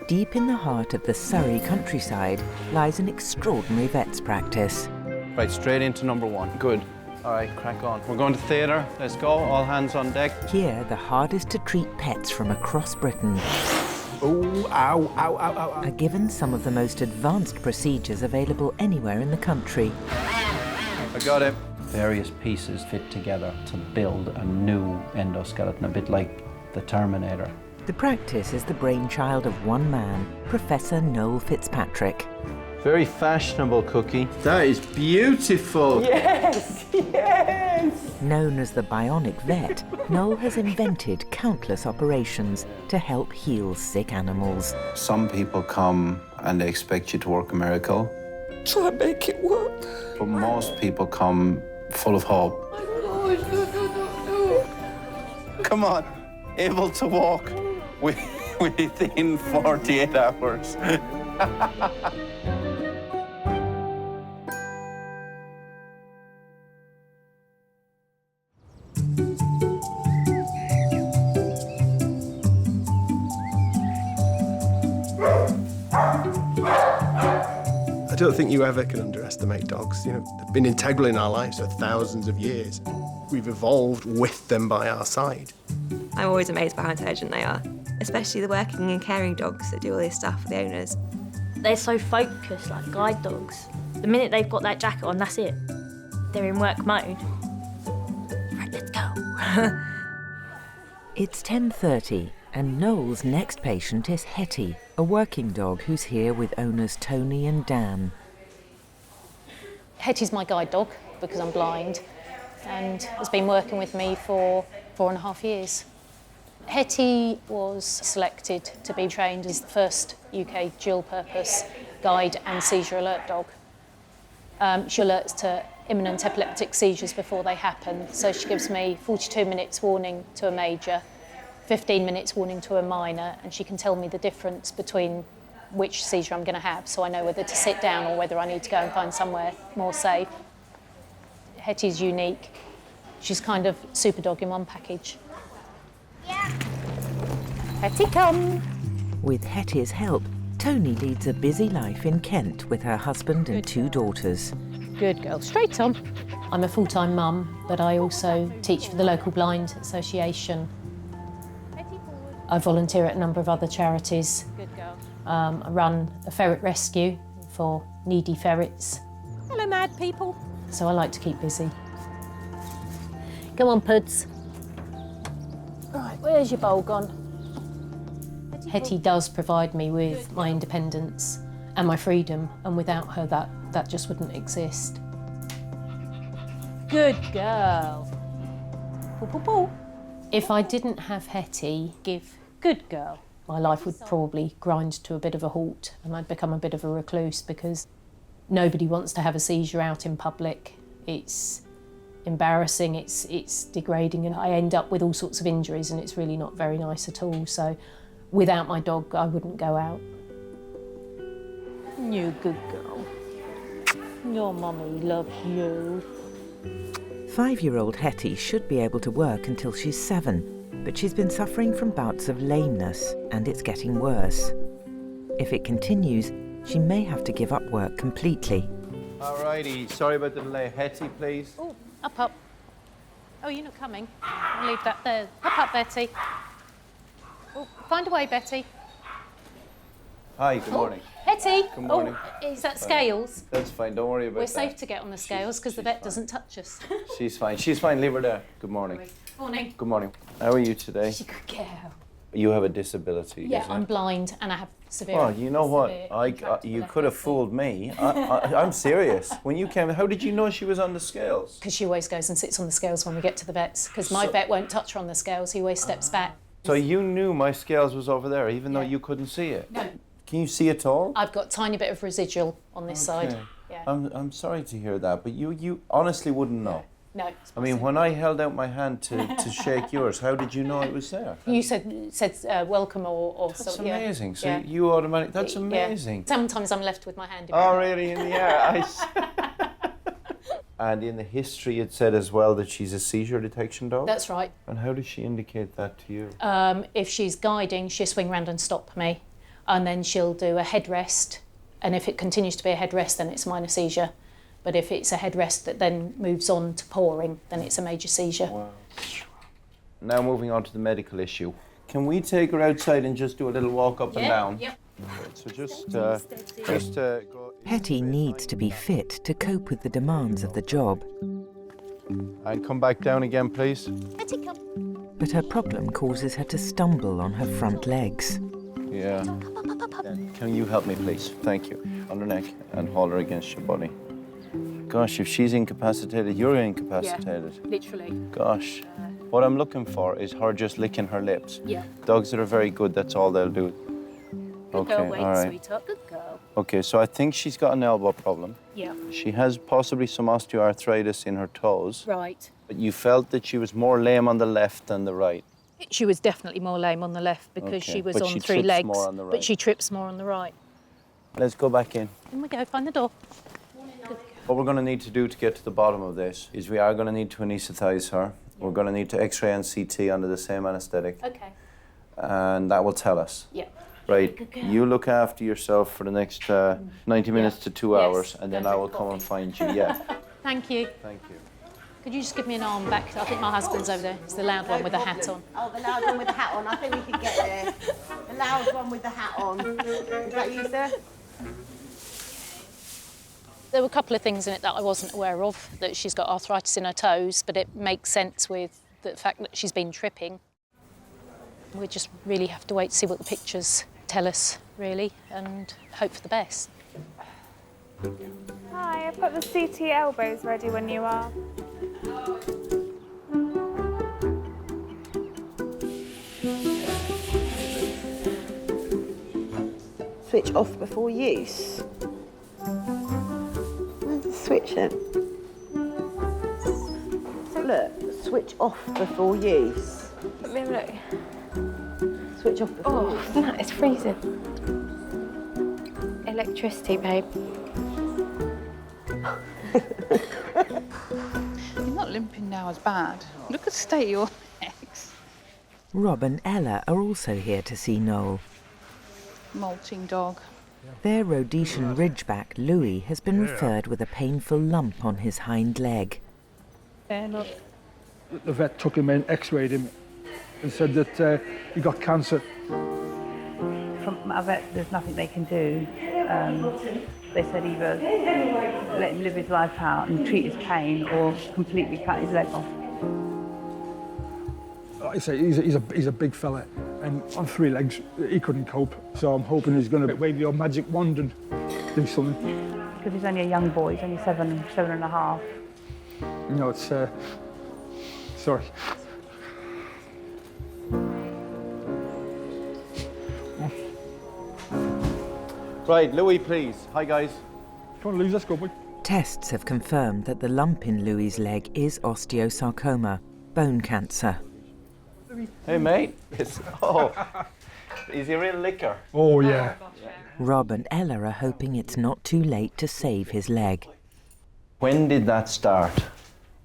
Deep in the heart of the Surrey countryside lies an extraordinary vet's practice. Right, straight into number one. Good. All right, crack on. We're going to theatre. Let's go. All hands on deck. Here, the hardest to treat pets from across Britain Oh, ow, ow, ow, ow, ow. are given some of the most advanced procedures available anywhere in the country. I got it. Various pieces fit together to build a new endoskeleton, a bit like the Terminator. The practice is the brainchild of one man, Professor Noel Fitzpatrick. Very fashionable, Cookie. That is beautiful. Yes, yes! Known as the Bionic vet, Noel has invented countless operations to help heal sick animals. Some people come and they expect you to work a miracle, Try and make it work. but most people come full of hope. Come on, able to walk within 48 hours. I don't think you ever can underestimate dogs. You know, they've been integral in our lives for thousands of years. We've evolved with them by our side. I'm always amazed by how intelligent they are, especially the working and caring dogs that do all this stuff for the owners. They're so focused, like guide dogs. The minute they've got that jacket on, that's it. They're in work mode. Right, let's go. It's 10:30 and Noel's next patient is Hettie, a working dog who's here with owners Tony and Dan. Hetty's my guide dog because I'm blind and has been working with me for 4.5 years. Hetty was selected to be trained as the first UK dual-purpose guide and seizure alert dog. She alerts to imminent epileptic seizures before they happen, so she gives me 42 minutes warning to a major, 15 minutes warning to a minor, and she can tell me the difference between which seizure I'm going to have, so I know whether to sit down or whether I need to go and find somewhere more safe. Hetty's unique. She's kind of super dog in one package. Yeah. Hetty, come. With Hettie's help, Tony leads a busy life in Kent with her husband and two daughters. Good girl. Straight on. I'm a full-time mum, but I also teach for the local Blind Association. I volunteer at a number of other charities. Good girl. I run a ferret rescue for needy ferrets. Hello, mad people. So I like to keep busy. Come on, Puds. Right, where's your bowl gone? Hetty does provide me with my independence and my freedom, and without her, that just wouldn't exist. Good girl. Pull, pull, pull. If I didn't have Hetty give good girl, my life would probably grind to a bit of a halt and I'd become a bit of a recluse because nobody wants to have a seizure out in public. It's embarrassing, it's degrading, and I end up with all sorts of injuries and it's really not very nice at all. So without my dog, I wouldn't go out. You good girl. Your mummy loves you. 5-year-old Hettie should be able to work until she's 7, but she's been suffering from bouts of lameness and it's getting worse. If it continues, she may have to give up work completely. All righty. Sorry about the delay. Hetty, please. Oh, up. Oh, you're not coming. I'll leave that there. Up, Betty. Oh, find a way, Betty. Hi, good morning. Hetty. Good morning. Oh, is that scales? That's fine. Don't worry about We're that. safe to get on the scales because the vet fine. doesn't touch us. She's fine. She's fine. Leave her there. Good morning. Morning. Good morning. How are you today? She could get out. You have a disability, Yeah, isn't I'm it? blind and I have severe. Well, you know what? severe You intractable could have epilepsy. fooled me. I'm serious. When you came, how did you know she was on the scales? Because she always goes and sits on the scales when we get to the vets. Because my vet won't touch her on the scales. He always steps back. So you knew my scales was over there, even though Yeah. you couldn't see it? No. Can you see it all? I've got a tiny bit of residual on this side. Okay. Yeah. I'm sorry to hear that, but you honestly wouldn't know. No. I mean, when I held out my hand to shake yours, how did you know it was there? You said welcome or That's something. Yeah. amazing. So Yeah. you automatically, that's Yeah. amazing. Sometimes I'm left with my hand in my Oh, mouth. really? In the air? And in the history, it said as well that she's a seizure detection dog? That's right. And how does she indicate that to you? If she's guiding, she'll swing round and stop me. and then she'll do a head rest, and if it continues to be a head rest, then it's a minor seizure. But if it's a head rest that then moves on to pawing, then it's a major seizure. Wow. Now moving on to the medical issue. Can we take her outside and just do a little walk up and down? Yep. So just go. Hettie needs to be fit to cope with the demands of the job. And come back down again, please. Hettie, come. But her problem causes her to stumble on her front legs. Yeah. Can you help me, please? Thank you. On her neck and hold her against your body. Gosh, if she's incapacitated, you're incapacitated. Yeah, literally. Gosh. What I'm looking for is her just licking her lips. Yeah. Dogs that are very good, that's all they'll do. Good girl, Wade, sweetheart. Good girl. Okay, so I think she's got an elbow problem. Yeah. She has possibly some osteoarthritis in her toes. Right. But you felt that she was more lame on the left than the right. She was definitely more lame on the left because Okay, she was but on she 3 trips legs. more on the right. But she trips more on the right. Let's go back in. In we go, find the door. What we're going to need to do to get to the bottom of this is we are going to need to anaesthetise her. We're going to need to X-ray and CT under the same anaesthetic. Okay. And that will tell us. Yeah. Right, you look after yourself for the next 90 minutes to 2 hours, and then Go I drink will come coffee. and find you. Yeah. Thank you. Thank you. Could you just give me an arm back? I think my husband's over there. It's the loud one with the hat on. Oh, the loud one with the hat on. I think we can get there. The loud one with the hat on. Is that you, sir? There were a couple of things in it that I wasn't aware of, that she's got arthritis in her toes, but it makes sense with the fact that she's been tripping. We just really have to wait to see what the pictures tell us, really, and hope for the best. Hi, I've got the CT elbows ready when you are. Switch off before use. Where's the switch then? So look, switch off before use. Let me have a look. Switch off before use. Oh, no, it's freezing. Electricity, babe. You're not limping now as bad. Look at the state of your legs. Rob and Ella are also here to see Noel. Molting dog. Their Rhodesian Ridgeback, Louie, has been referred with a painful lump on his hind leg. Look. The vet took him in, x-rayed him, and said that he got cancer. From our vet, there's nothing they can do. They said either let him live his life out and treat his pain or completely cut his leg off. Like I say, he's a big fella, and on 3 legs, he couldn't cope. So I'm hoping he's going to wave your magic wand and do something. Because he's only a young boy, he's only 7 and a half. You know, it's, sorry. Right, Louie, please. Hi, guys. Come on, Louie, let's go, boy. Tests have confirmed that the lump in Louie's leg is osteosarcoma, bone cancer. Hey, mate. Oh, is he a real licker? Oh, yeah. Rob and Ella are hoping it's not too late to save his leg. When did that start?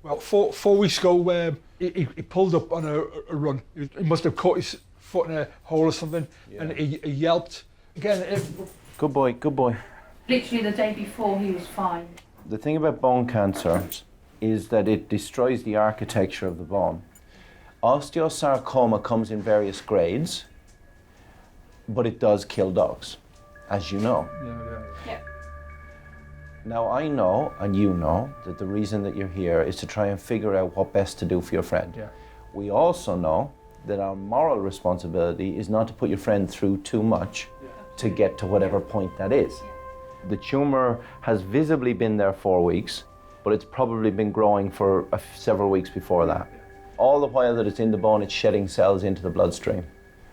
Well, 4 weeks ago, he pulled up on a run. He must have caught his foot in a hole or something, and he yelped. Again, Good boy, good boy. Literally the day before, he was fine. The thing about bone cancer is that it destroys the architecture of the bone. Osteosarcoma comes in various grades, but it does kill dogs, as you know. Yeah. Now I know, and you know, that the reason that you're here is to try and figure out what best to do for your friend. Yeah. We also know that our moral responsibility is not to put your friend through too much to get to whatever point that is. The tumour has visibly been there 4 weeks, but it's probably been growing for several weeks before that. All the while that it's in the bone, it's shedding cells into the bloodstream.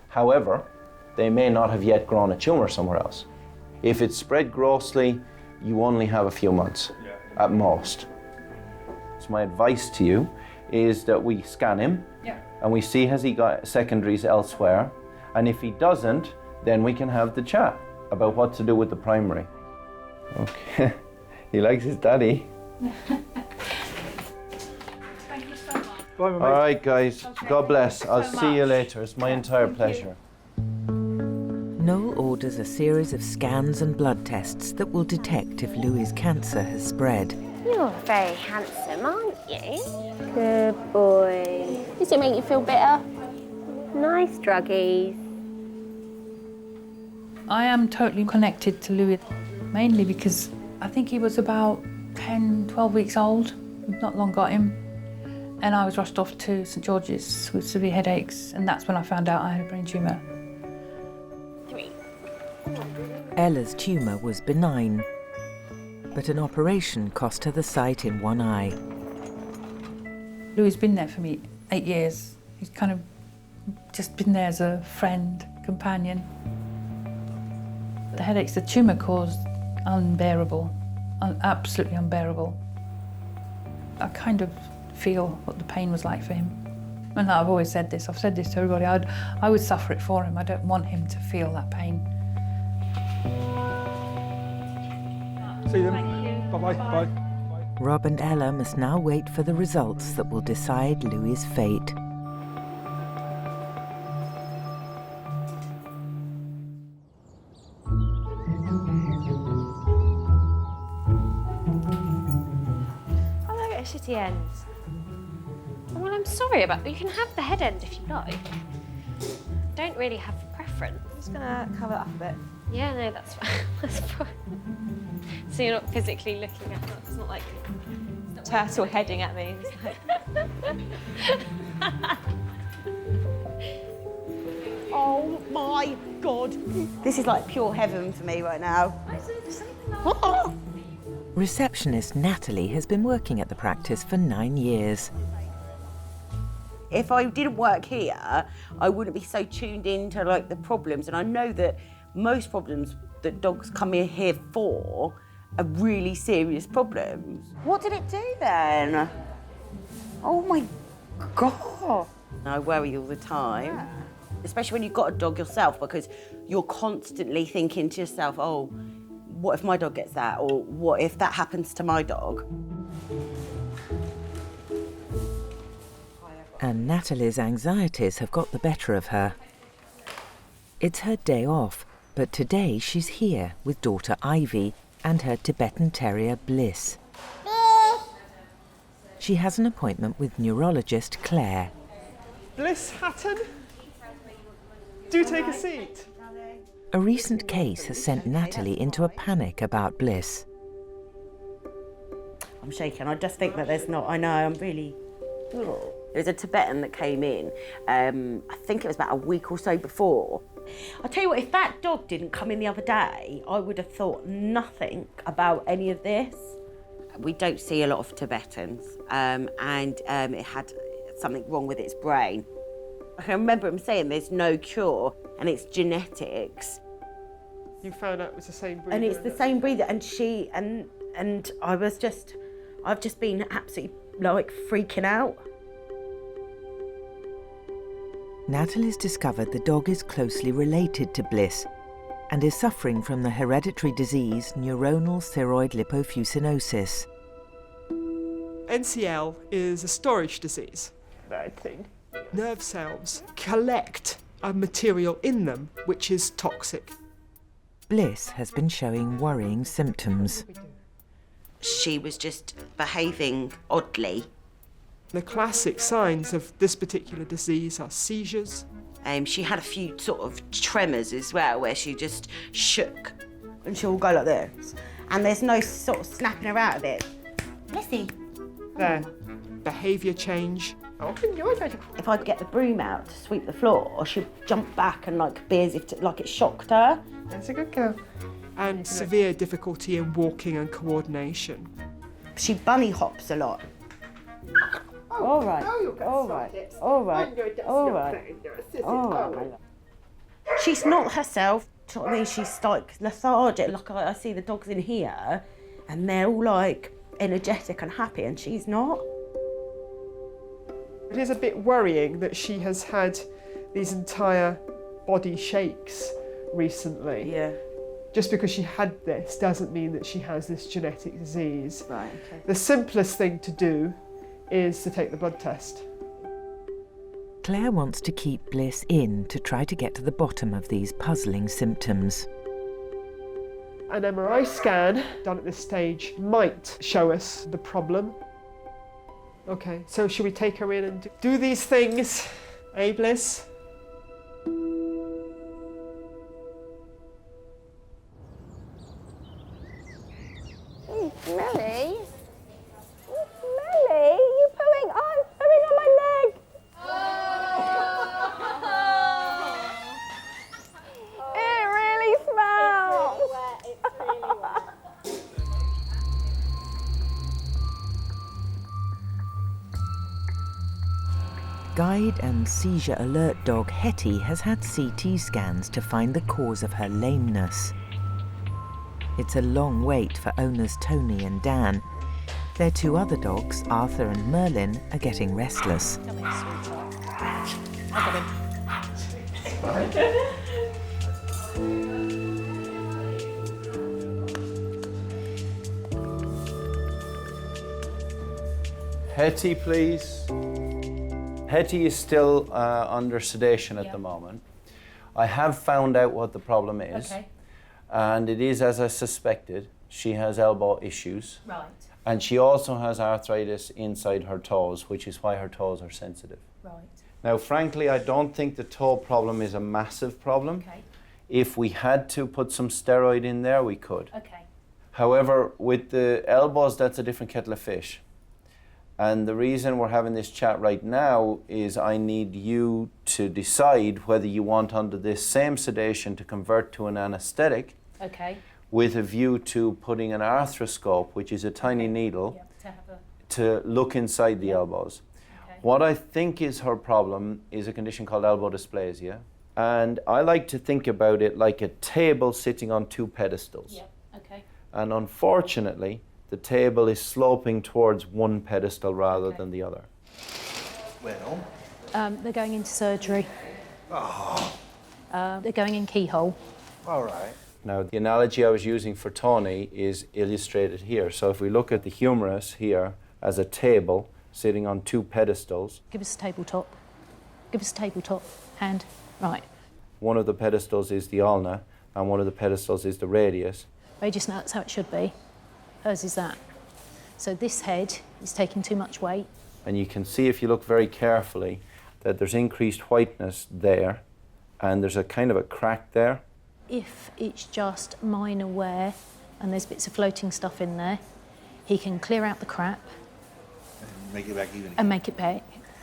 However, they may not have yet grown a tumour somewhere else. If it's spread grossly, you only have a few months at most. So my advice to you is that we scan him and we see has he got secondaries elsewhere, and if he doesn't, then we can have the chat about what to do with the primary. Okay, he likes his daddy. Thank you so much. Bye, mate. All right, guys, God bless. I'll so see you much. later. It's my entire Thank you. pleasure. Noel orders a series of scans and blood tests that will detect if Louie's cancer has spread. You're very handsome, aren't you? Good boy. Does it make you feel better? Nice druggies. I am totally connected to Louie, mainly because I think he was about 10, 12 weeks old. We've not long got him. And I was rushed off to St George's with severe headaches, and that's when I found out I had a brain tumour. Ella's tumour was benign, but an operation cost her the sight in one eye. Louie's been there for me 8 years. He's kind of just been there as a friend, companion. The headaches the tumour caused, unbearable, absolutely unbearable. I kind of feel what the pain was like for him. And I've always said this, I've said this to everybody, I would suffer it for him. I don't want him to feel that pain. See you then. Bye-bye. Bye. Rob and Ella must now wait for the results that will decide Louie's fate. Shitty ends. Well, I'm sorry about that. You can have the head end if you like. Don't really have a preference. I'm just gonna cover it up a bit. Yeah, no, that's fine. That's fine. So you're not physically looking at it. It's not like turtle heading at me. It's like... Oh my God. This is like pure heaven for me right now. Receptionist Natalie has been working at the practice for 9 years. If I didn't work here, I wouldn't be so tuned into like the problems. And I know that most problems that dogs come in here for are really serious problems. What did it do then? Oh my God. I worry all the time. Yeah. Especially when you've got a dog yourself, because you're constantly thinking to yourself, oh, what if my dog gets that? Or what if that happens to my dog? And Natalie's anxieties have got the better of her. It's her day off, but today she's here with daughter Ivy and her Tibetan Terrier Bliss. She has an appointment with neurologist Claire. Bliss Hatton, do take a seat. A recent case has sent Natalie into a panic about Bliss. I'm shaking. I just think that there's not, I know, I'm really... There's a Tibetan that came in, I think it was about a week or so before. I'll tell you what, if that dog didn't come in the other day, I would have thought nothing about any of this. We don't see a lot of Tibetans, and it had something wrong with its brain. I can remember him saying there's no cure, and it's genetics. You found out it was the same breeder? And it's the same breeder, and she, and I've just been absolutely, like, freaking out. Natalie's discovered the dog is closely related to Bliss and is suffering from the hereditary disease neuronal thyroid lipofuscinosis. NCL is a storage disease. Bad thing. Nerve cells collect a material in them which is toxic. Bliss has been showing worrying symptoms. She was just behaving oddly. The classic signs of this particular disease are seizures. She had a few sort of tremors as well, where she just shook. And she'll go like this. And there's no sort of snapping her out of it. Lissy. There. Behaviour change. If I get the broom out to sweep the floor, she'd jump back and like be as if like it shocked her. That's a good girl. And severe difficulty in walking and coordination. She bunny hops a lot. All right, all right, all right, all right, all right. She's not herself. Do you know what I mean? She's like lethargic. Like I see the dogs in here, and they're all like energetic and happy, and she's not. It is a bit worrying that she has had these entire body shakes recently. Yeah. Just because she had this doesn't mean that she has this genetic disease. Right, okay. The simplest thing to do is to take the blood test. Claire wants to keep Bliss in to try to get to the bottom of these puzzling symptoms. An MRI scan done at this stage might show us the problem. Okay, so should we take her in and do these things? Eh, Bliss? Smelly? Smelly? You pooing? I'm pooing on my leg. It really smells. It's really wet. Guide and seizure alert dog Hettie has had CT scans to find the cause of her lameness. It's a long wait for owners Tony and Dan. Their two other dogs, Arthur and Merlin, are getting restless. Come in, sweetheart. I got him. Hetty, please. Hetty is still under sedation at the moment. I have found out what the problem is. Okay. And it is as I suspected. She has elbow issues. Right. And she also has arthritis inside her toes, which is why her toes are sensitive. Right. Now, frankly, I don't think the toe problem is a massive problem. Okay. If we had to put some steroid in there, we could. Okay. However, with the elbows, that's a different kettle of fish. And the reason we're having this chat right now is I need you to decide whether you want under this same sedation to convert to an anesthetic. Okay. With a view to putting an arthroscope, which is a tiny needle, to look inside the elbows. Okay. What I think is her problem is a condition called elbow dysplasia. And I like to think about it like a table sitting on two pedestals. Yeah. Okay. And unfortunately, the table is sloping towards one pedestal rather than the other. Well? They're going into surgery. Oh. They're going in Keyhole. All right. Now, the analogy I was using for Tony is illustrated here. So if we look at the humerus here as a table sitting on two pedestals. Give us a tabletop. Give us a tabletop. Hand. Right. One of the pedestals is the ulna, and one of the pedestals is the radius. Radius, that's how it should be. Hers is that. So this head is taking too much weight. And you can see, if you look very carefully, that there's increased whiteness there, and there's a kind of a crack there. If it's just minor wear and there's bits of floating stuff in there, he can clear out the crap. And make it back even. And make it back.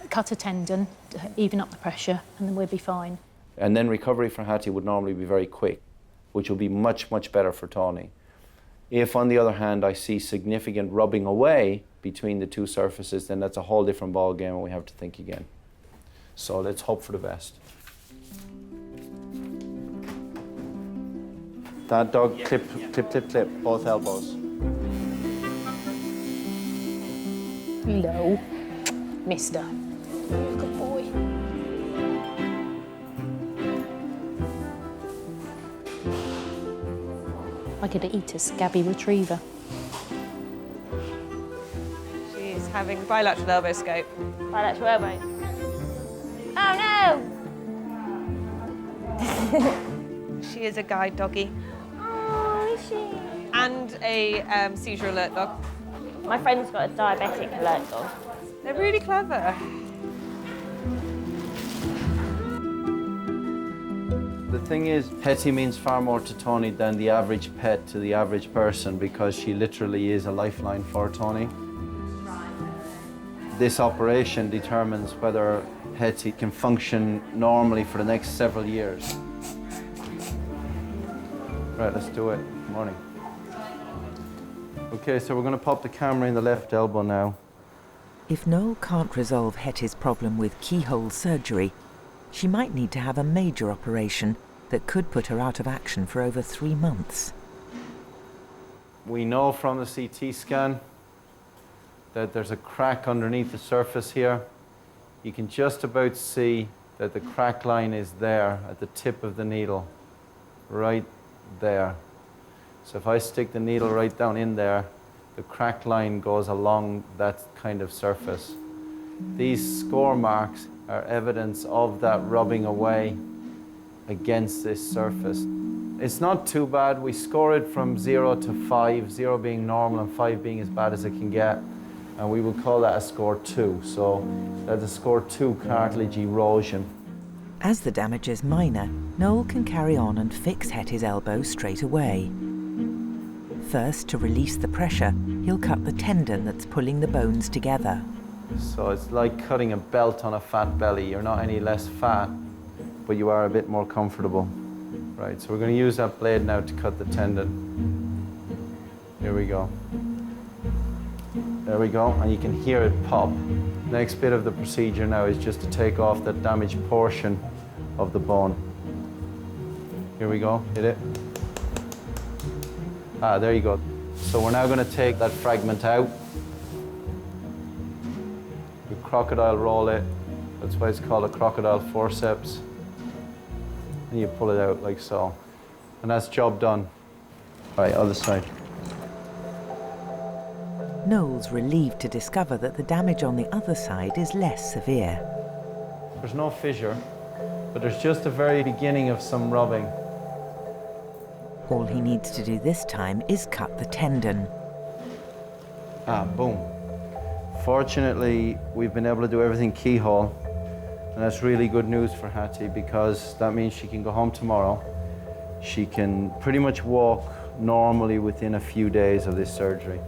Cut a tendon to even up the pressure, and then we'll be fine. And then recovery for Hattie would normally be very quick, which will be much, much better for Tony. If, on the other hand, I see significant rubbing away between the two surfaces, then that's a whole different ball game and we have to think again. So let's hope for the best. That dog, clip, clip, clip, clip, both elbows. Low. Mister. Good boy. I could eat a scabby retriever. She's having bilateral elbow scope. Bilateral elbow. Oh no! She is a guide doggy. Oh, is she? And a seizure alert dog. My friend's got a diabetic alert dog. They're really clever. The thing is, Hetty means far more to Tony than the average pet to the average person, because she literally is a lifeline for Tony. This operation determines whether Hetty can function normally for the next several years. Right, let's do it. Good morning. Okay, so we're going to pop the camera in the left elbow now. If Noel can't resolve Hetty's problem with keyhole surgery, she might need to have a major operation that could put her out of action for over 3 months. We know from the CT scan that there's a crack underneath the surface here. You can just about see that the crack line is there at the tip of the needle, right there. So if I stick the needle right down in there, the crack line goes along that kind of surface. These score marks are evidence of that rubbing away against this surface. It's not too bad. We score it from 0 to 5, 0 being normal and 5 being as bad as it can get. And we would call that a score 2. So that's a score 2 cartilage erosion. As the damage is minor, Noel can carry on and fix Hetty's elbow straight away. First, to release the pressure, he'll cut the tendon that's pulling the bones together. So it's like cutting a belt on a fat belly. You're not any less fat, but you are a bit more comfortable. Right, so we're going to use that blade now to cut the tendon. Here we go. There we go, and you can hear it pop. Next bit of the procedure now is just to take off that damaged portion of the bone. Here we go, hit it. Ah, there you go. So we're now going to take that fragment out. You crocodile roll it. That's why it's called a crocodile forceps. And you pull it out like so. And that's job done. All right, other side. Noel's relieved to discover that the damage on the other side is less severe. There's no fissure, but there's just the very beginning of some rubbing. All he needs to do this time is cut the tendon. Ah, boom. Fortunately, we've been able to do everything keyhole, and that's really good news for Hettie because that means she can go home tomorrow. She can pretty much walk normally within a few days of this surgery.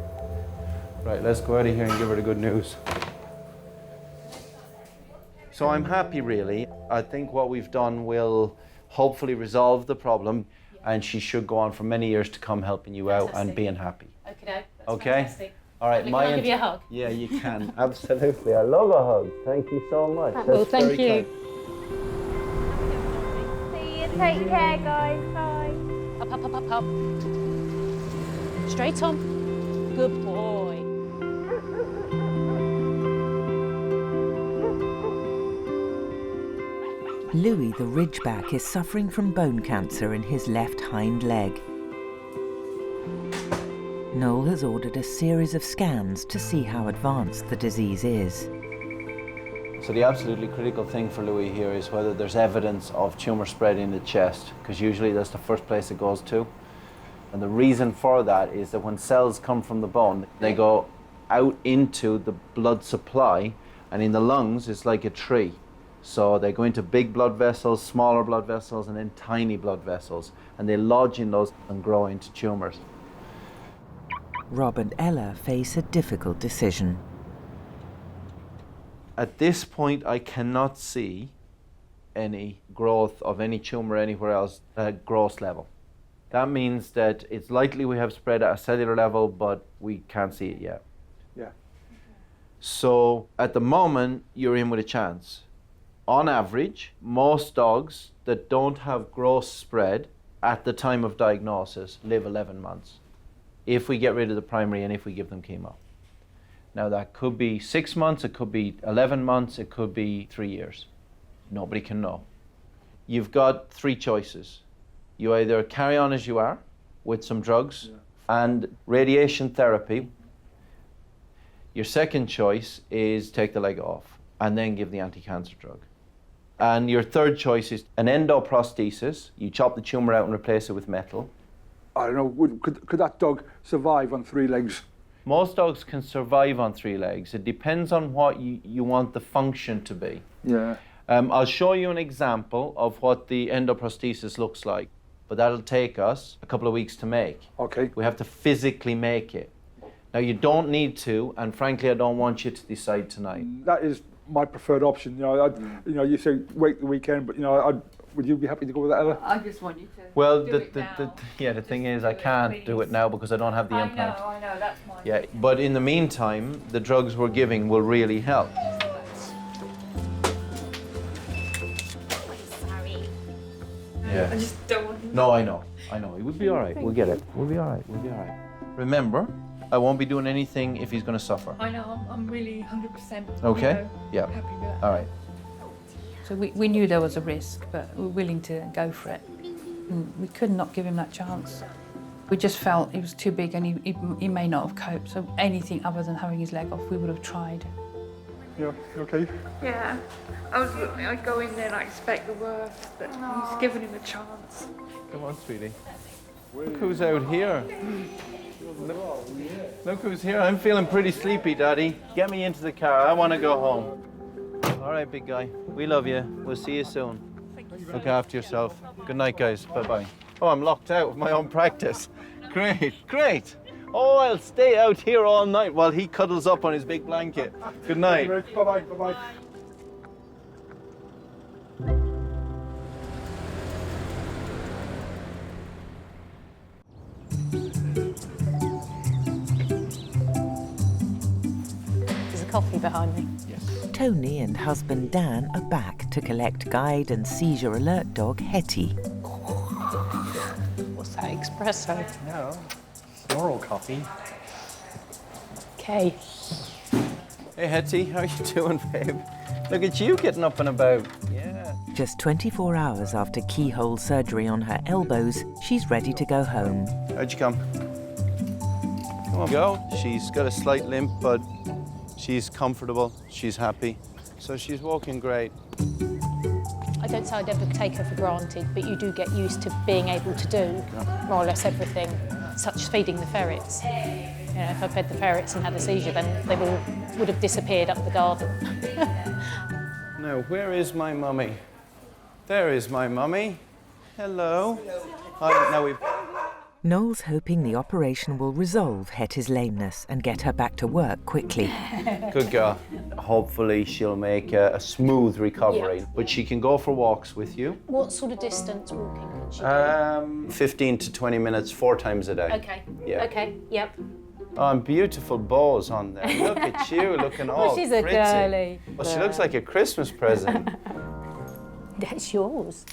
Right, let's go out of here and give her the good news. So I'm happy, really. I think what we've done will hopefully resolve the problem, and she should go on for many years to come helping you out and being happy. Okay? Fantastic. All right, Can I give you a hug? Yeah, you can. Absolutely. I love a hug. Thank you so much. Well, thank you. See you. Take care, guys. Bye. Up, up, up, up, up. Straight on. Good boy. Louie the Ridgeback is suffering from bone cancer in his left hind leg. Noel has ordered a series of scans to see how advanced the disease is. So the absolutely critical thing for Louie here is whether there's evidence of tumour spread in the chest, because usually that's the first place it goes to. And the reason for that is that when cells come from the bone, they go out into the blood supply, and in the lungs it's like a tree. So they go into big blood vessels, smaller blood vessels, and then tiny blood vessels, and they lodge in those and grow into tumours. Rob and Ella face a difficult decision. At this point, I cannot see any growth of any tumour anywhere else at gross level. That means that it's likely we have spread at a cellular level, but we can't see it yet. Yeah. So at the moment, you're in with a chance. On average, most dogs that don't have gross spread at the time of diagnosis live 11 months. If we get rid of the primary and if we give them chemo. Now that could be 6 months, it could be 11 months, it could be 3 years. Nobody can know. You've got 3 choices. You either carry on as you are with some drugs and radiation therapy. Your second choice is take the leg off and then give the anti-cancer drug. And your third choice is an endoprosthesis. You chop the tumour out and replace it with metal. I don't know, could that dog survive on 3 legs? Most dogs can survive on 3 legs. It depends on what you want the function to be. Yeah. I'll show you an example of what the endoprosthesis looks like, but that'll take us a couple of weeks to make. Okay. We have to physically make it. Now you don't need to, and frankly I don't want you to decide tonight. That is my preferred option. You know, you say wait the weekend, but would you be happy to go with that, Ella? I just want you to. Well, the thing is, I can't do it now because I don't have the implant. I know, that's mine. Yeah, but in the meantime, the drugs we're giving will really help. Sorry. Yeah. I just don't want. No, I know. We'll be all right. We'll get it. We'll be all right. Remember, I won't be doing anything if he's going to suffer. I know, I'm really 100%. Okay? Yeah. Happy with that. All right. So we knew there was a risk, but we were willing to go for it. And we could not give him that chance. We just felt he was too big and he may not have coped, so anything other than having his leg off, we would have tried. You okay? Yeah. I go in there and I expect the worst, but he's given him a chance. Come on, sweetie. Look who's out here. Look who's here. I'm feeling pretty sleepy, Daddy. Get me into the car. I want to go home. All right, big guy. We love you. We'll see you soon. Look after yourself. Good night, guys. Bye-bye. Oh, I'm locked out with my own practice. Great, great. Oh, I'll stay out here all night while he cuddles up on his big blanket. Good night. Bye-bye, bye-bye. There's a coffee behind me. Tony and husband Dan are back to collect guide and seizure alert dog Hettie. What's that, espresso? No, oral coffee. Okay. Hey, Hettie, how you doing, babe? Look at you getting up and about. Yeah. Just 24 hours after keyhole surgery on her elbows, she's ready to go home. How'd you come? Come on, go. She's got a slight limp, but she's comfortable. She's happy. So she's walking great. I don't say I'd ever take her for granted, but you do get used to being able to do more or less everything, such as feeding the ferrets. You know, if I fed the ferrets and had a seizure, then they would have disappeared up the garden. Now, where is my mummy? There is my mummy. Hello. Hi, now we've... Noel's hoping the operation will resolve Hettie's lameness and get her back to work quickly. Good girl. Hopefully she'll make a smooth recovery, Yep. but she can go for walks with you. What sort of distance walking could she do? 15 to 20 minutes, 4 times a day. Okay. Yeah. Okay, yep. Oh, and beautiful bows on there. Look at you, looking all She's a pretty. girly. Well, she looks like a Christmas present. That's yours.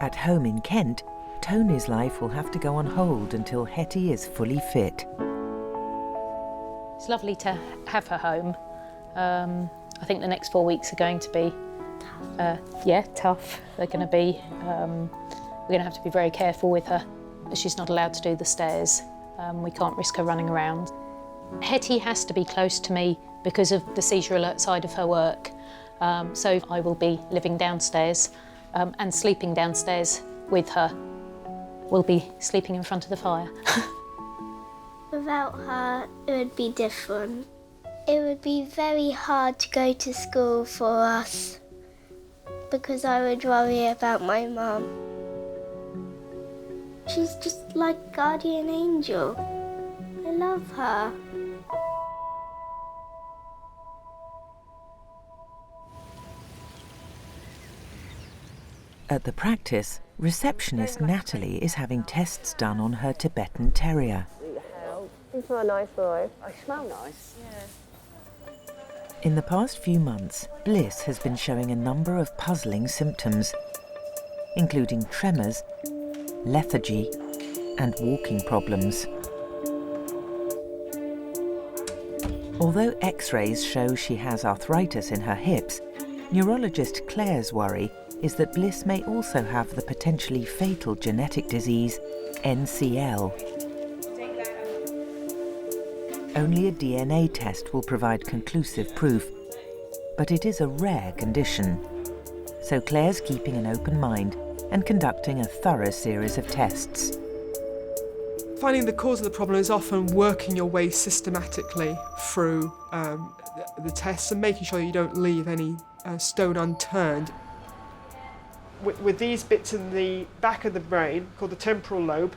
At home in Kent, Tony's life will have to go on hold until Hettie is fully fit. It's lovely to have her home. I think the next 4 weeks are going to be, tough. They're going to be, we're going to have to be very careful with her. She's not allowed to do the stairs. We can't risk her running around. Hettie has to be close to me because of the seizure alert side of her work. So I will be living downstairs and sleeping downstairs with her. We'll be sleeping in front of the fire. Without her, it would be different. It would be very hard to go to school for us because I would worry about my mum. She's just like guardian angel. I love her. At the practice, receptionist Natalie is having tests done on her Tibetan Terrier. You smell nice, boy. I smell nice. In the past few months, Bliss has been showing a number of puzzling symptoms, including tremors, lethargy, and walking problems. Although X-rays show she has arthritis in her hips, neurologist Claire's worry is that Bliss may also have the potentially fatal genetic disease NCL. Only a DNA test will provide conclusive proof, but it is a rare condition. So Claire's keeping an open mind and conducting a thorough series of tests. Finding the cause of the problem is often working your way systematically through the tests and making sure you don't leave any stone unturned. With these bits in the back of the brain, called the temporal lobe,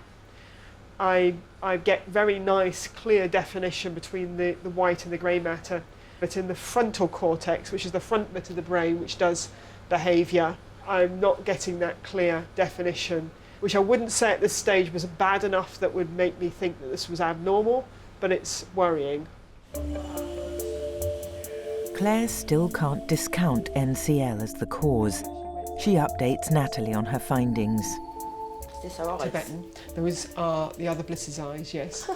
I get very nice, clear definition between the white and the grey matter. But in the frontal cortex, which is the front bit of the brain which does behaviour, I'm not getting that clear definition, which I wouldn't say at this stage was bad enough that would make me think that this was abnormal, but it's worrying. Claire still can't discount NCL as the cause. She updates Natalie on her findings. Is this our eyes? Tibetan. Those are the other Bliss's eyes, yes.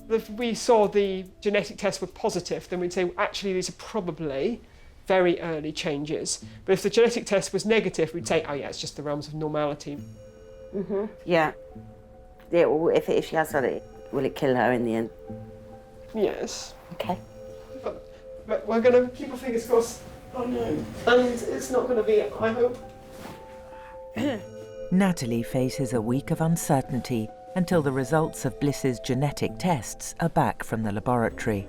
If we saw the genetic tests were positive, then we'd say, actually, these are probably very early changes. But if the genetic test was negative, we'd say, oh yeah, it's just the realms of normality. Mm-hmm. Yeah. Yeah, well, if she has got it, will it kill her in the end? Yes. Okay. But But we're going to keep our fingers crossed. Oh no. And it's not going to be, I hope. Natalie faces a week of uncertainty until the results of Bliss's genetic tests are back from the laboratory.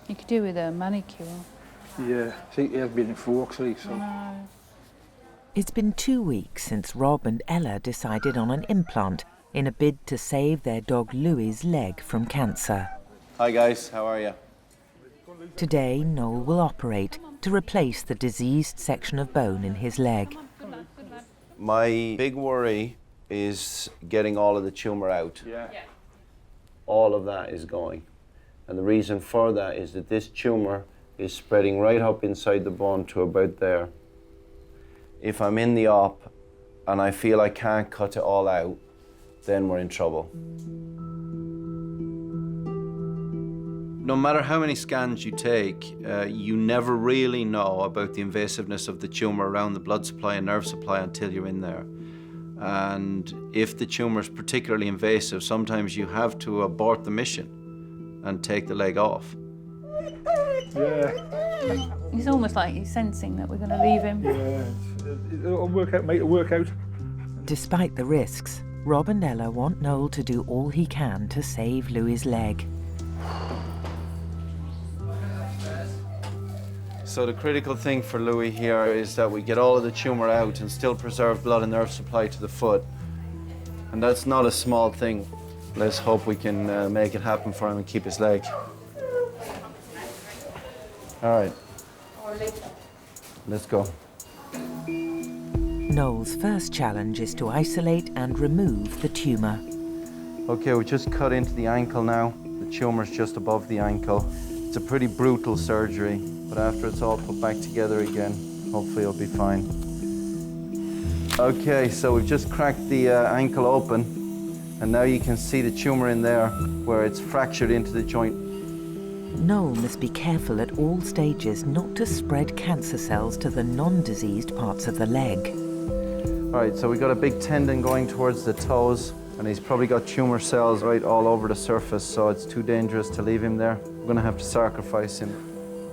You could do with a manicure. Yeah, I think he has been in for walks lately, so. No. It's been 2 weeks since Rob and Ella decided on an implant in a bid to save their dog Louie's leg from cancer. Hi guys, how are you? Today, Noel will operate to replace the diseased section of bone in his leg. My big worry is getting all of the tumour out. Yeah. All of that is going. And the reason for that is that this tumour is spreading right up inside the bone to about there. If I'm in the op and I feel I can't cut it all out, then we're in trouble. No matter how many scans you take, you never really know about the invasiveness of the tumour around the blood supply and nerve supply until you're in there. And if the tumour is particularly invasive, sometimes you have to abort the mission and take the leg off. Yeah. It's almost like he's sensing that we're going to leave him. Yeah, it'll work out, mate, it'll work out. Despite the risks, Rob and Ella want Noel to do all he can to save Louie's leg. So the critical thing for Louie here is that we get all of the tumour out and still preserve blood and nerve supply to the foot. And that's not a small thing. Let's hope we can make it happen for him and keep his leg. All right. Let's go. Noel's first challenge is to isolate and remove the tumour. Okay, we just cut into the ankle now. The tumour's just above the ankle. It's a pretty brutal surgery, but after it's all put back together again, hopefully it'll be fine. Okay, so we've just cracked the ankle open, and now you can see the tumour in there where it's fractured into the joint. Noel must be careful at all stages not to spread cancer cells to the non-diseased parts of the leg. All right, so we've got a big tendon going towards the toes, and he's probably got tumour cells right all over the surface, so it's too dangerous to leave him there. We're gonna have to sacrifice him.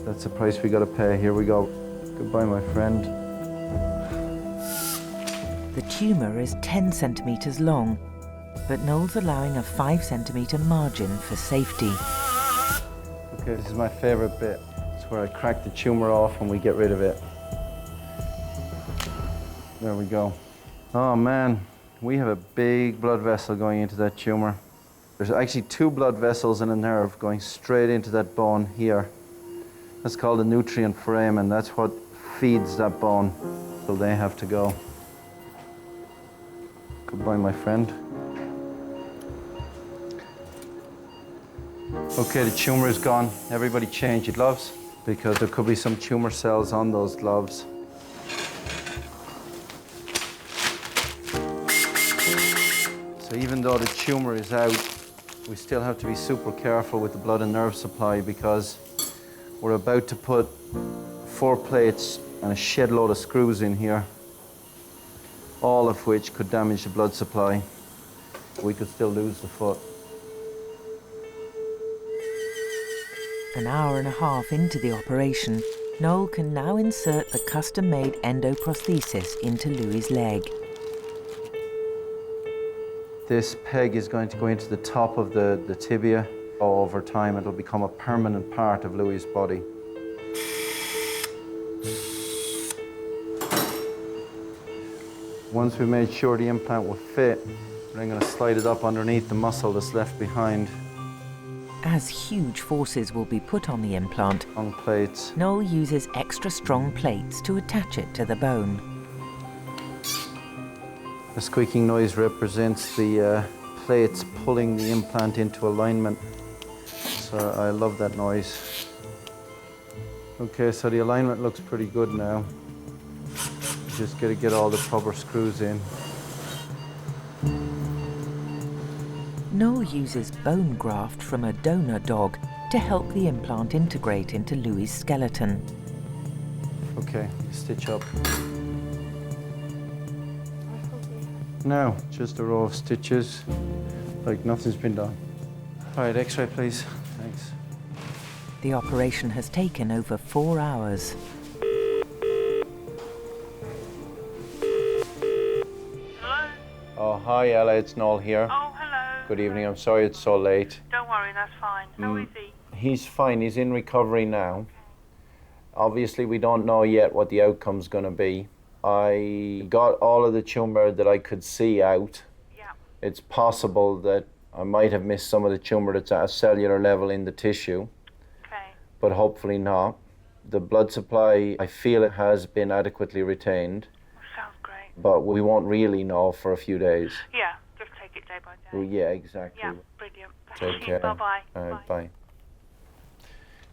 That's the price we gotta pay. Here we go. Goodbye, my friend. The tumour is 10 centimetres long, but Noel's allowing a 5 centimetre margin for safety. Okay, this is my favourite bit. It's where I crack the tumour off and we get rid of it. There we go. Oh man, we have a big blood vessel going into that tumour. There's actually 2 blood vessels and a nerve going straight into that bone here. That's called a nutrient frame, and that's what feeds that bone. So they have to go. Goodbye, my friend. Okay, the tumour is gone. Everybody change your gloves, because there could be some tumour cells on those gloves. So even though the tumour is out, we still have to be super careful with the blood and nerve supply, because we're about to put 4 plates and a shed load of screws in here, all of which could damage the blood supply. We could still lose the foot. An hour and a half into the operation, Noel can now insert the custom-made endoprosthesis into Louie's leg. This peg is going to go into the top of the tibia. Over time, it'll become a permanent part of Louie's body. Once we've made sure the implant will fit, I'm going to slide it up underneath the muscle that's left behind. As huge forces will be put on the implant, on plates, Noel uses extra strong plates to attach it to the bone. The squeaking noise represents the plates pulling the implant into alignment. So I love that noise. Okay, so the alignment looks pretty good now. Just got to get all the proper screws in. Noel uses bone graft from a donor dog to help the implant integrate into Louie's skeleton. Okay, stitch up. No, just a row of stitches, like nothing's been done. All right, X-ray, please. Thanks. The operation has taken over 4 hours. Oh, hi, Ella, it's Noel here. Oh, hello. Good evening, I'm sorry it's so late. Don't worry, that's fine. How is he? He's fine, he's in recovery now. Obviously, we don't know yet what the outcome's going to be. I got all of the tumour that I could see out. Yeah. It's possible that I might have missed some of the tumour that's at a cellular level in the tissue. Okay. But hopefully not. The blood supply, I feel it has been adequately retained. Sounds great. But we won't really know for a few days. Yeah, just take it day by day. Well, yeah, exactly. Yeah, brilliant. Take care. Bye-bye. All right, bye.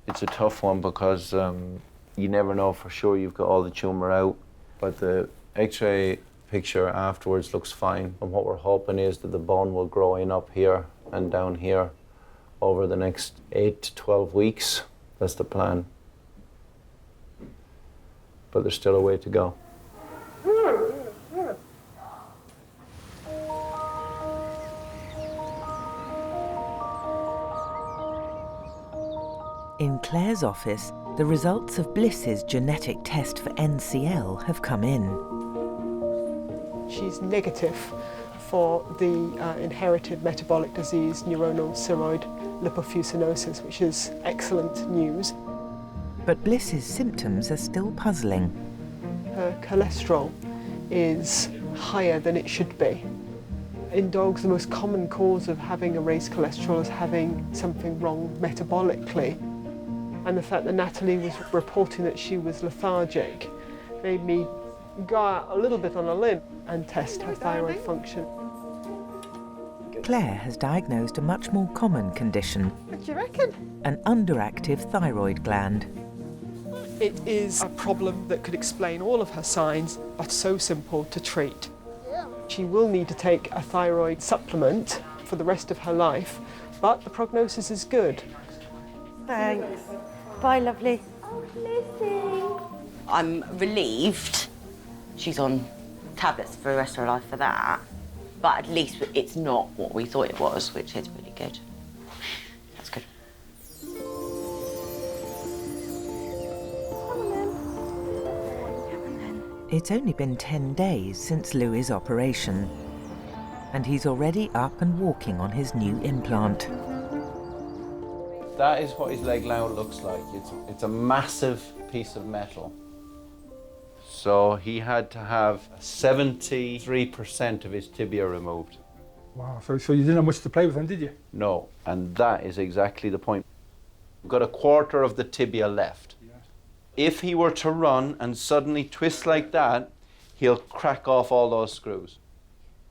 It's a tough one because you never know for sure you've got all the tumour out, but the X-ray picture afterwards looks fine. And what we're hoping is that the bone will grow in up here and down here over the next 8 to 12 weeks. That's the plan. But there's still a way to go. In Claire's office, the results of Bliss's genetic test for NCL have come in. She's negative for the inherited metabolic disease, neuronal thyroid lipofuscinosis, which is excellent news. But Bliss's symptoms are still puzzling. Her cholesterol is higher than it should be. In dogs, the most common cause of having a raised cholesterol is having something wrong metabolically. And the fact that Natalie was reporting that she was lethargic made me go out a little bit on a limb and test her thyroid function. Claire has diagnosed a much more common condition, What do you reckon? an underactive thyroid gland. It is a problem that could explain all of her signs, but so simple to treat. She will need to take a thyroid supplement for the rest of her life, but the prognosis is good. Thanks. Bye, lovely. Oh, Lizzie. I'm relieved she's on tablets for the rest of her life for that, but at least it's not what we thought it was, which is really good. That's good. It's only been 10 days since Louie's operation, and he's already up and walking on his new implant. That is what his leg now looks like. It's a massive piece of metal. So he had to have 73% of his tibia removed. Wow, so you didn't have much to play with then, did you? No, and that is exactly the point. We've got a quarter of the tibia left. Yeah. If he were to run and suddenly twist like that, he'll crack off all those screws.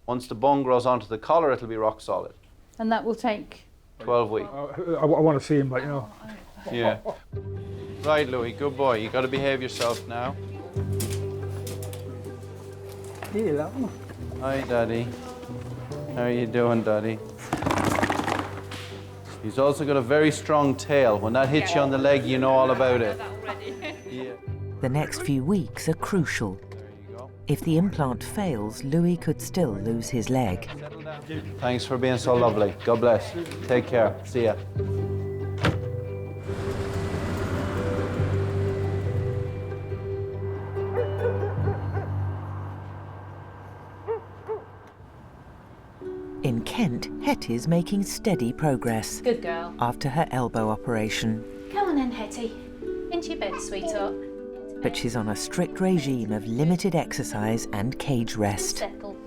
Once the bone grows onto the collar, it'll be rock solid. And that will take 12 weeks. I want to see him, like, you know. Yeah. Right, Louie, good boy. You got to behave yourself now. Hello. Hi, Daddy. How are you doing, Daddy? He's also got a very strong tail. When that hits you on the leg, you know all about it. Yeah. The next few weeks are crucial. If the implant fails, Louie could still lose his leg. Thanks for being so lovely. God bless. Take care. See ya. In Kent, Hettie's making steady progress. Good girl. After her elbow operation. Come on then, Hettie. Into your bed, sweetheart. But she's on a strict regime of limited exercise and cage rest. Settle.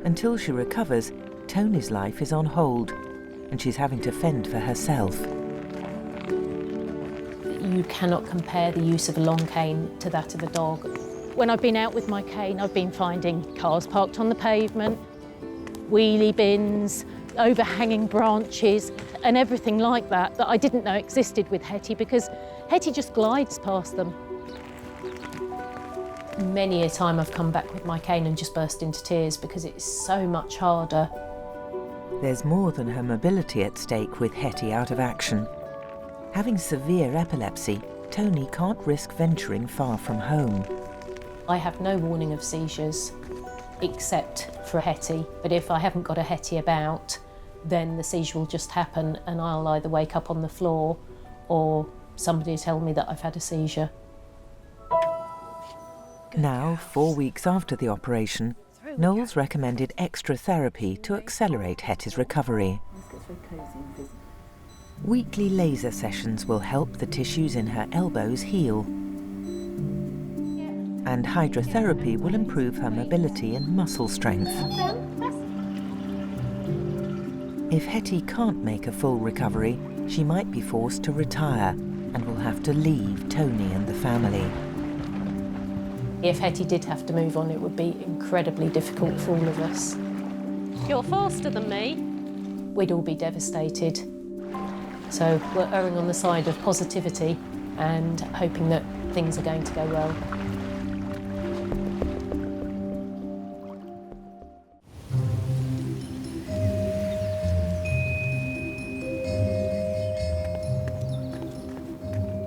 Until she recovers, Tony's life is on hold, and she's having to fend for herself. You cannot compare the use of a long cane to that of a dog. When I've been out with my cane, I've been finding cars parked on the pavement, wheelie bins, overhanging branches, and everything like that I didn't know existed with Hettie, because Hettie just glides past them. Many a time I've come back with my cane and just burst into tears because it's so much harder. There's more than her mobility at stake with Hettie out of action. Having severe epilepsy, Tony can't risk venturing far from home. I have no warning of seizures. except for a Hettie. But if I haven't got a Hettie about, then the seizure will just happen and I'll either wake up on the floor or somebody tell me that I've had a seizure. Now, 4 weeks after the operation, Noel's recommended extra therapy to accelerate Hettie's recovery. Weekly laser sessions will help the tissues in her elbows heal. And hydrotherapy will improve her mobility and muscle strength. If Hettie can't make a full recovery, she might be forced to retire and will have to leave Tony and the family. If Hettie did have to move on, it would be incredibly difficult for all of us. You're faster than me. We'd all be devastated. So we're erring on the side of positivity and hoping that things are going to go well.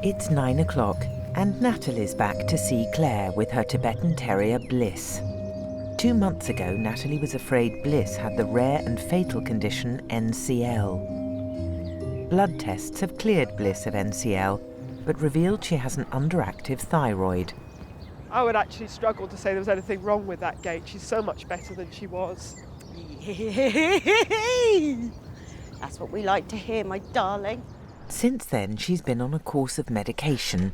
It's 9 o'clock and Natalie's back to see Claire with her Tibetan Terrier Bliss. 2 months ago, Natalie was afraid Bliss had the rare and fatal condition NCL. Blood tests have cleared Bliss of NCL, but revealed she has an underactive thyroid. I would actually struggle to say there was anything wrong with that gait. She's so much better than she was. That's what we like to hear, my darling. Since then, she's been on a course of medication.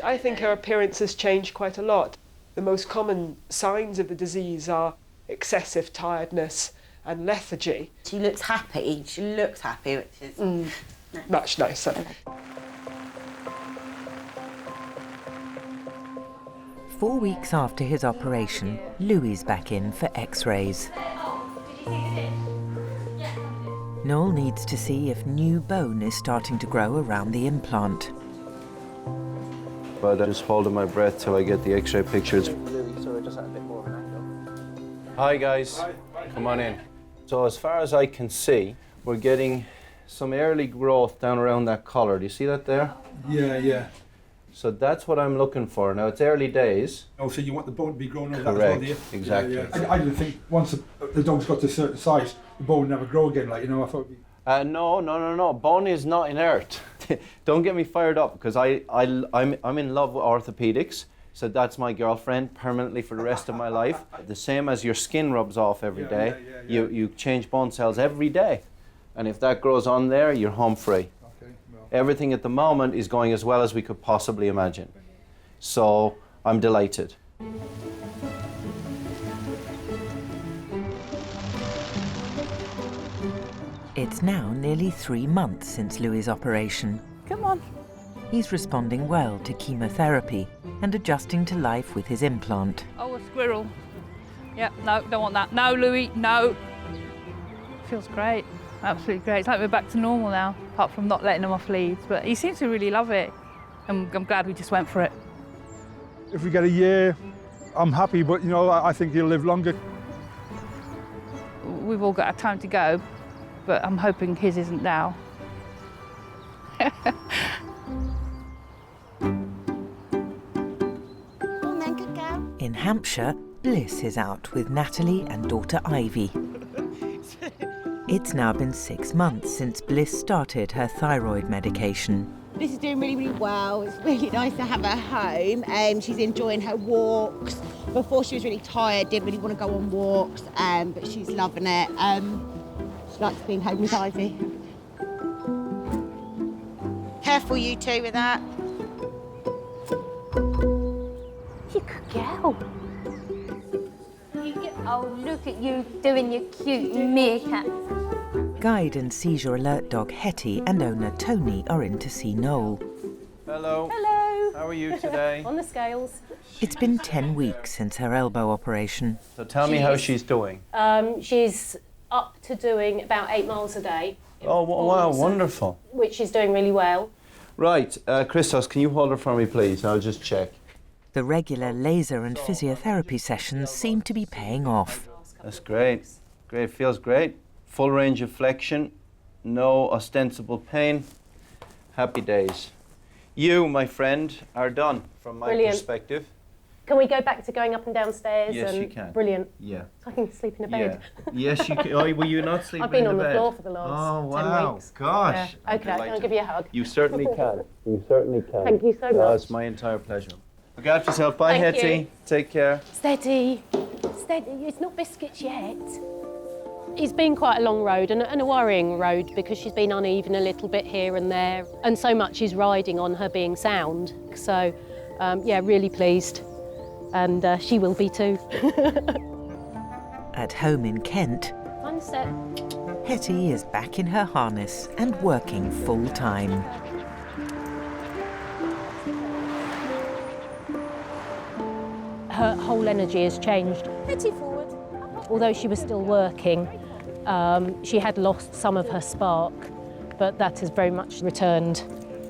I think her appearance has changed quite a lot. The most common signs of the disease are excessive tiredness and lethargy. She looks happy. She looks happy, which is much nicer. 4 weeks after his operation, Louie's back in for x-rays. Noel needs to see if new bone is starting to grow around the implant. But I'm just holding my breath till I get the x-ray pictures. Hi guys, come on in. So as far as I can see, we're getting some early growth down around that collar. Do you see that there? Yeah. So that's what I'm looking for. Now it's early days. Oh, so you want the bone to be growing over Correct, that as well, do you? exactly. Yeah. I didn't think once the dog's got to a certain size, the bone would never grow again, like, you know, I thought it'd be... No. Bone is not inert. Don't get me fired up, because I'm in love with orthopedics. So that's my girlfriend permanently for the rest of my life. The same as your skin rubs off every day. You change bone cells every day. And if that grows on there, you're home free. Everything at the moment is going as well as we could possibly imagine. So I'm delighted. It's now nearly 3 months since Louie's operation. Come on. He's responding well to chemotherapy and adjusting to life with his implant. Oh, a squirrel. Yep, no, don't want that. No, Louie, no. Feels great, absolutely great. It's like we're back to normal now, apart from not letting him off leads. But he seems to really love it. I'm glad we just went for it. If we get a year, I'm happy, but, you know, I think he'll live longer. We've all got our time to go, but I'm hoping his isn't now. In Hampshire, Bliss is out with Natalie and daughter Ivy. It's now been 6 months since Bliss started her thyroid medication. Bliss is doing really, really well. It's really nice to have her home. She's enjoying her walks. Before she was really tired, didn't really want to go on walks, but she's loving it. She likes being home with Ivy. Careful, you two, with that. You good girl. Oh, look at you doing your cute meerkat. Guide and seizure alert dog Hettie and owner Tony are in to see Noel. Hello. Hello. How are you today? On the scales. It's been 10 weeks since her elbow operation. So tell me how she's doing. She's up to doing about 8 miles a day. Oh, wow, wonderful. Which she's doing really well. Right, Christos, can you hold her for me, please? I'll just check. The regular laser and physiotherapy sessions seem to be paying off. That's great. Great, feels great. Full range of flexion, no ostensible pain. Happy days. You, my friend, are done from my perspective. Can we go back to going up and downstairs? Yes, and you can. Brilliant. Yeah. So I can sleep in a bed. Yeah. Yes, you can. Oh, were you not sleeping I've been in on the the bed? floor for the last 10 weeks. Gosh. Yeah. Okay, I'll give you a hug. You certainly can. You certainly can. Thank you so Oh, much. it's my entire pleasure. Look after yourself. Bye, Thank Hetty. you. Take care. Steady. Steady. It's not biscuits yet. It's been quite a long road and a worrying road because she's been uneven a little bit here and there, and so much is riding on her being sound. So, yeah, really pleased, and she will be too. At home in Kent, One step. Hetty is back in her harness and working full time. Her whole energy has changed. Hetty forward. Although she was still working, she had lost some of her spark, but that has very much returned.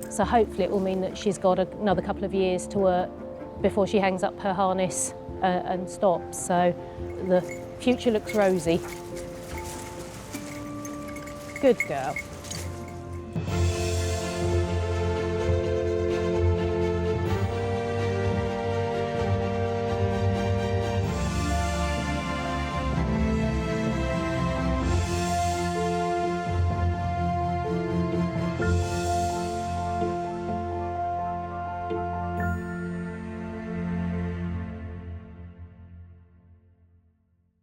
So hopefully it will mean that she's got another couple of years to work before she hangs up her harness and stops. So the future looks rosy. Good girl.